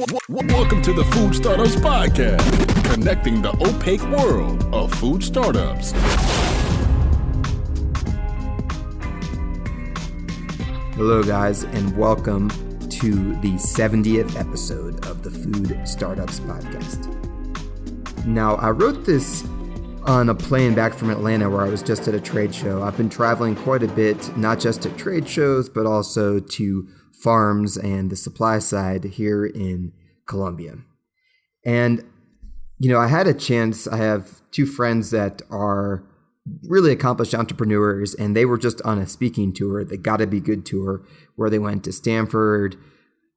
Welcome to the Food Startups Podcast, connecting the opaque world of food startups. Hello, guys, and welcome to the 70th episode of the Food Startups Podcast. Now, I wrote this on a plane back from Atlanta where I was just at a trade show. I've been traveling quite a bit, not just to trade shows, but also to farms and the supply side here in Colombia. And, I had a chance. I have two friends that are really accomplished entrepreneurs, and they were just on a speaking tour, the Gotta Be Good tour, where they went to Stanford,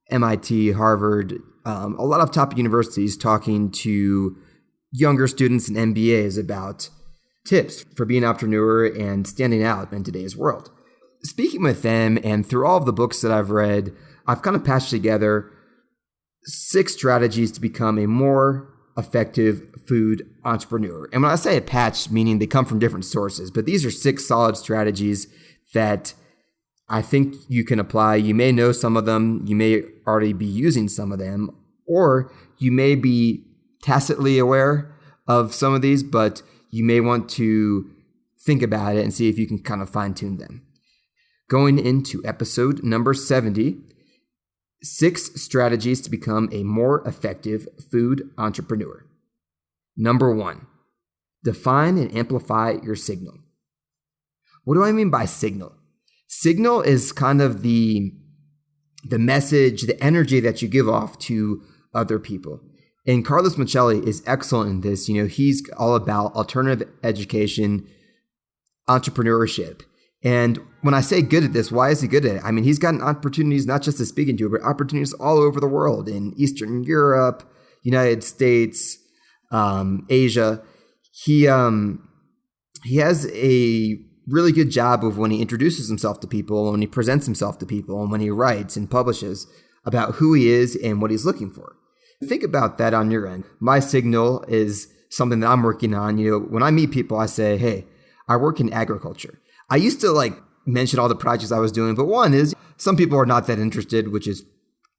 MIT, Harvard, a lot of top universities, talking to younger students and MBAs about tips for being an entrepreneur and standing out in today's world. Speaking with them and through all of the books that I've read, I've kind of patched together 6 strategies to become a more effective food entrepreneur. And when I say a patch, meaning they come from different sources, but these are 6 solid strategies that I think you can apply. You may know some of them, you may already be using some of them, or you may be tacitly aware of some of these, but you may want to think about it and see if you can kind of fine-tune them. Going into episode number 70, 6 strategies to become a more effective food entrepreneur. Number 1, define and amplify your signal. What do I mean by signal? Signal is kind of the message, the energy that you give off to other people. And Carlos Micheli is excellent in this. He's all about alternative education, entrepreneurship. And when I say good at this, why is he good at it? I mean, he's gotten opportunities not just to speak into, but opportunities all over the world, in Eastern Europe, United States, Asia. He has a really good job of when he introduces himself to people, when he presents himself to people, and when he writes and publishes about who he is and what he's looking for. Think about that on your end. My signal is something that I'm working on. When I meet people, I say, hey, I work in agriculture. I used to mention all the projects I was doing, but one is some people are not that interested, which is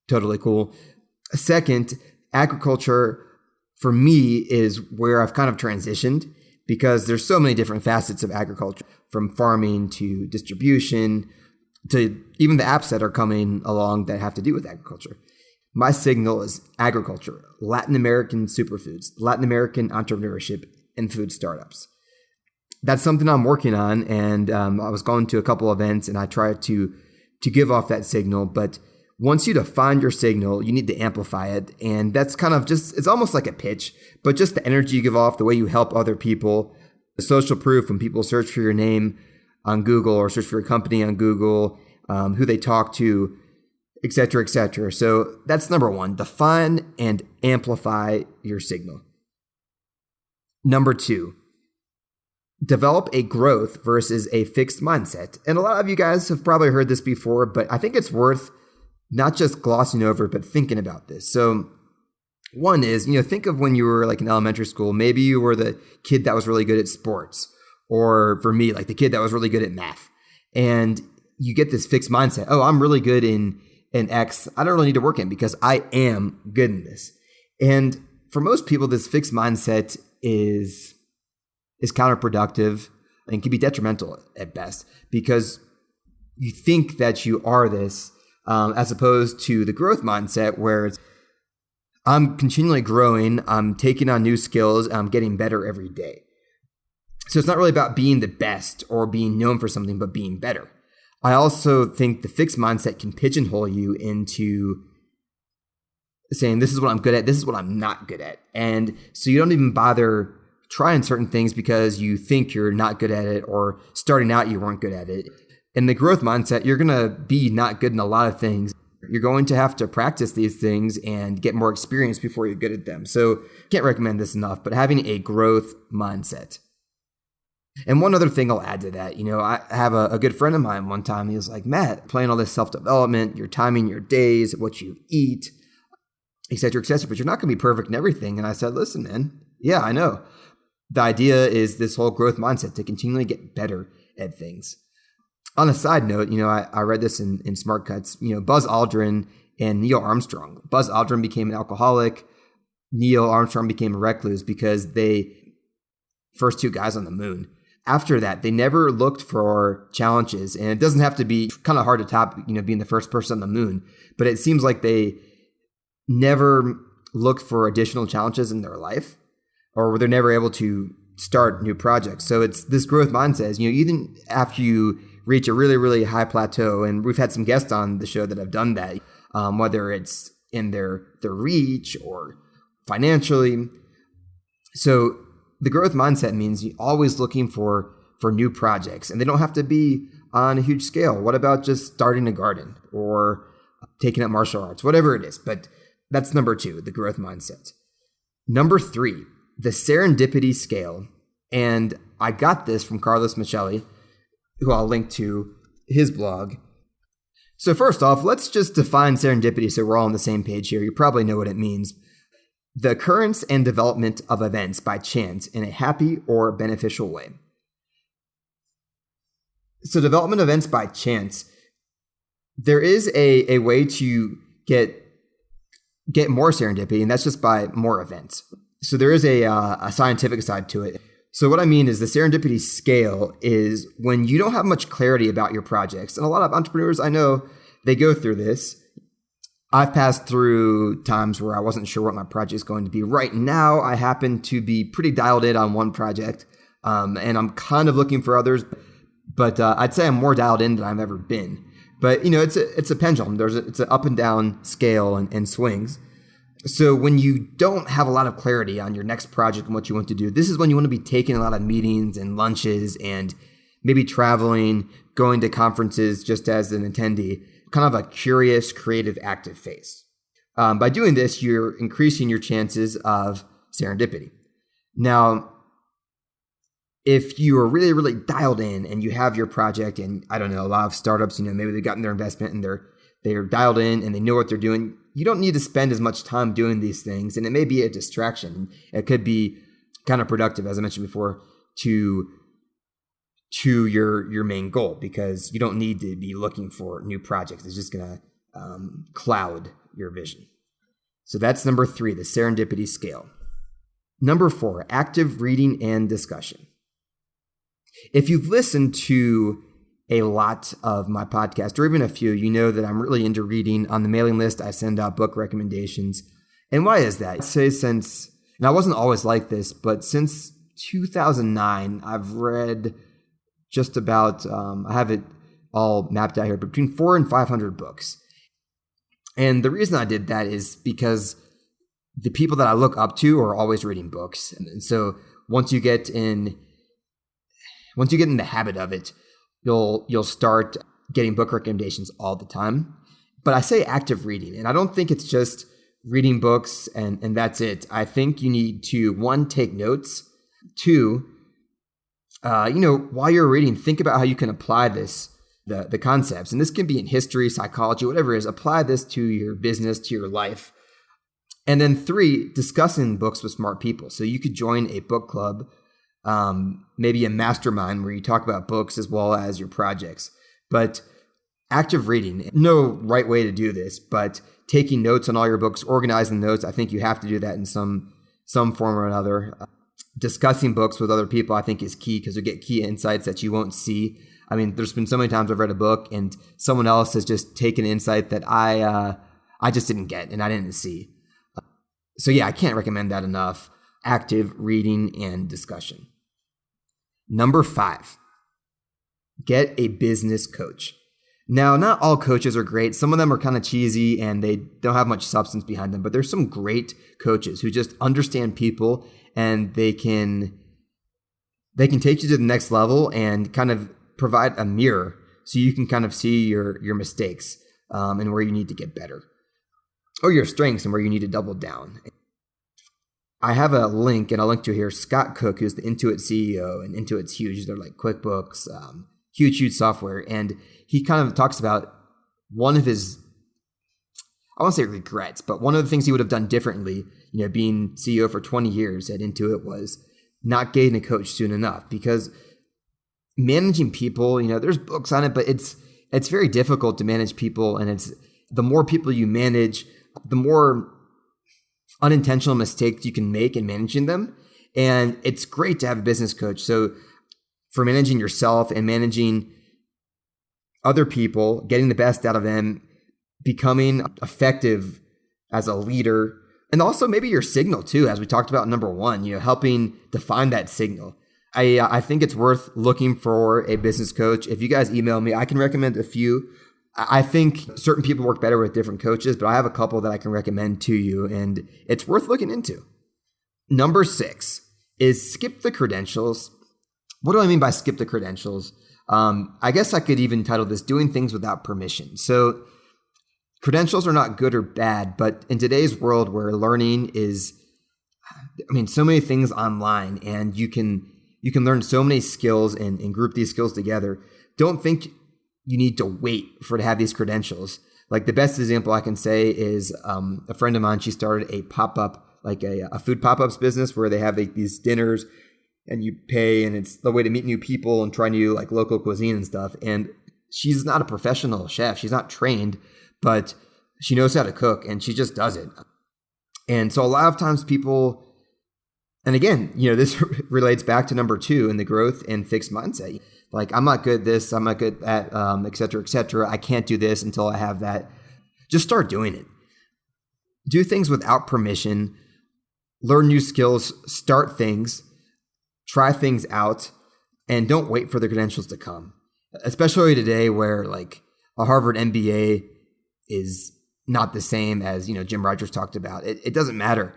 totally cool. Second, agriculture for me is where I've kind of transitioned, because there's so many different facets of agriculture, from farming to distribution to even the apps that are coming along that have to do with agriculture. My signal is agriculture, Latin American superfoods, Latin American entrepreneurship, and food startups. That's something I'm working on, and I was going to a couple events, and I try to give off that signal. But once you define your signal, you need to amplify it, and that's kind of it's almost like a pitch, but just the energy you give off, the way you help other people, the social proof when people search for your name on Google or search for your company on Google, who they talk to, et cetera, et cetera. So that's number 1, define and amplify your signal. Number 2, develop a growth versus a fixed mindset. And a lot of you guys have probably heard this before, but I think it's worth not just glossing over, but thinking about this. So one is, think of when you were in elementary school, maybe you were the kid that was really good at sports, or for me, the kid that was really good at math. And you get this fixed mindset. Oh, I'm really good in X. I don't really need to work in because I am good in this. And for most people, this fixed mindset is counterproductive and can be detrimental at best, because you think that you are this, as opposed to the growth mindset where I'm continually growing, I'm taking on new skills, I'm getting better every day. So it's not really about being the best or being known for something, but being better. I also think the fixed mindset can pigeonhole you into saying, this is what I'm good at, this is what I'm not good at. And so you don't even bother trying certain things because you think you're not good at it, or starting out you weren't good at it. In the growth mindset, you're going to be not good in a lot of things. You're going to have to practice these things and get more experience before you're good at them. So can't recommend this enough, but having a growth mindset. And one other thing I'll add to that, I have a good friend of mine one time, he was like, Matt, playing all this self-development, you're timing your days, what you eat, et cetera, but you're not going to be perfect in everything. And I said, listen, man, yeah, I know. The idea is this whole growth mindset to continually get better at things. On a side note, I read this in Smart Cuts. Buzz Aldrin and Neil Armstrong. Buzz Aldrin became an alcoholic. Neil Armstrong became a recluse because first two guys on the moon. After that, they never looked for challenges, and it doesn't have to be kind of hard to top, being the first person on the moon, but it seems like they never looked for additional challenges in their life, or they're never able to start new projects. So it's this growth mindset, even after you reach a really, really high plateau, and we've had some guests on the show that have done that, whether it's in their reach or financially. So the growth mindset means you're always looking for new projects, and they don't have to be on a huge scale. What about just starting a garden or taking up martial arts, whatever it is? But that's number 2, the growth mindset. Number 3, the serendipity scale. And I got this from Carlos Micheli, who I'll link to his blog. So first off, let's just define serendipity so we're all on the same page here. You probably know what it means. The occurrence and development of events by chance in a happy or beneficial way. So development of events by chance, there is a way to get more serendipity, and that's just by more events. So there is a scientific side to it. So what I mean is the serendipity scale is when you don't have much clarity about your projects. And a lot of entrepreneurs I know, they go through this. I've passed through times where I wasn't sure what my project is going to be. Right now, I happen to be pretty dialed in on one project, and I'm kind of looking for others. But I'd say I'm more dialed in than I've ever been. But it's a pendulum. It's an up and down scale and swings. So when you don't have a lot of clarity on your next project and what you want to do, this is when you want to be taking a lot of meetings and lunches and maybe traveling, going to conferences just as an attendee. Kind of a curious, creative, active phase. By doing this, you're increasing your chances of serendipity. Now, if you are really, really dialed in and you have your project, and I don't know, a lot of startups, maybe they've gotten their investment and they're dialed in and they know what they're doing, you don't need to spend as much time doing these things, and it may be a distraction. It could be kind of productive, as I mentioned before, to your main goal, because you don't need to be looking for new projects. It's just going to cloud your vision. So that's number 3, the serendipity scale. Number 4, active reading and discussion. If you've listened to a lot of my podcast, or even a few, you know that I'm really into reading. On the mailing list, I send out book recommendations. And why is that? I'd say and I wasn't always like this, but since 2009, I've read just about, I have it all mapped out here, between 400 and 500 books. And the reason I did that is because the people that I look up to are always reading books. And so once you get in the habit of it, you'll start getting book recommendations all the time. But I say active reading, and I don't think it's just reading books and that's it. I think you need to, 1, take notes, 2, while you're reading, think about how you can apply the concepts. And this can be in history, psychology, whatever it is. Apply this to your business, to your life. And then 3, discussing books with smart people. So you could join a book club, maybe a mastermind where you talk about books as well as your projects. But active reading, no right way to do this, but taking notes on all your books, organizing notes, I think you have to do that in some form or another. Discussing books with other people, I think, is key, because you get key insights that you won't see. I mean, there's been so many times I've read a book and someone else has just taken an insight that I just didn't get and I didn't see. So yeah, I can't recommend that enough. Active reading and discussion. Number 5, get a business coach. Now, not all coaches are great. Some of them are kind of cheesy and they don't have much substance behind them, but there's some great coaches who just understand people, and they can take you to the next level and kind of provide a mirror so you can kind of see your mistakes and where you need to get better, or your strengths and where you need to double down. I have a link, and I'll link to here, Scott Cook, who's the Intuit CEO, and Intuit's huge. They're like QuickBooks, huge software. And he kind of talks about one of his, I won't say regrets, but one of the things he would have done differently, being CEO for 20 years at Intuit, was not getting a coach soon enough, because managing people, there's books on it, but it's very difficult to manage people, and the more people you manage, the more unintentional mistakes you can make in managing them. And it's great to have a business coach. So for managing yourself and managing other people, getting the best out of them, becoming effective as a leader, and also maybe your signal too, as we talked about number one, helping define that signal. I think it's worth looking for a business coach. If you guys email me, I can recommend a few. I think certain people work better with different coaches, but I have a couple that I can recommend to you, and it's worth looking into. Number 6 is skip the credentials. What do I mean by skip the credentials? I guess I could even title this doing things without permission. So credentials are not good or bad, but in today's world where learning is, so many things online, and you can learn so many skills and group these skills together. Don't think you need to wait to have these credentials. Like the best example I can say is a friend of mine, she started a pop-up, like a food pop-ups business where they have these dinners and you pay, and it's the way to meet new people and try new local cuisine and stuff. And she's not a professional chef. She's not trained, but she knows how to cook and she just does it. And so a lot of times people, and again, this relates back to number 2 in the growth and fixed mindset. Like, I'm not good at this, I'm not good at, et cetera, et cetera. I can't do this until I have that. Just start doing it. Do things without permission. Learn new skills. Start things. Try things out. And don't wait for the credentials to come. Especially today where a Harvard MBA is not the same as, Jim Rogers talked about. It doesn't matter.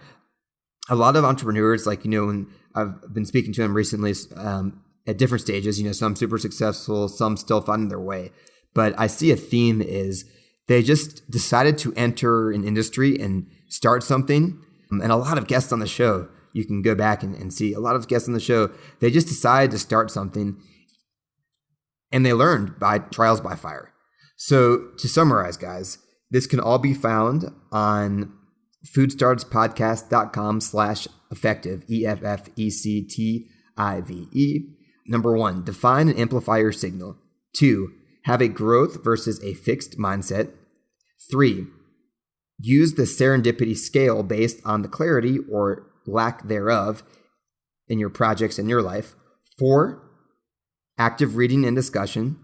A lot of entrepreneurs, when I've been speaking to them recently at different stages, some super successful, some still finding their way. But I see a theme is they just decided to enter an industry and start something. And a lot of guests on the show, you can go back and see a lot of guests on the show, they just decided to start something and they learned by trials by fire. So to summarize, guys, this can all be found on foodstartupspodcast.com/effective, EFFECTIVE. Number 1, define and amplify your signal. 2, have a growth versus a fixed mindset. 3, use the serendipity scale based on the clarity or lack thereof in your projects and your life. 4, active reading and discussion.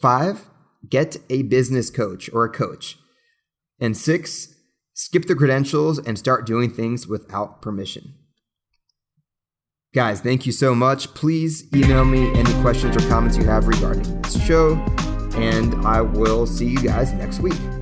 5, get a business coach or a coach. And 6, skip the credentials and start doing things without permission. Guys, thank you so much. Please email me any questions or comments you have regarding this show, and I will see you guys next week.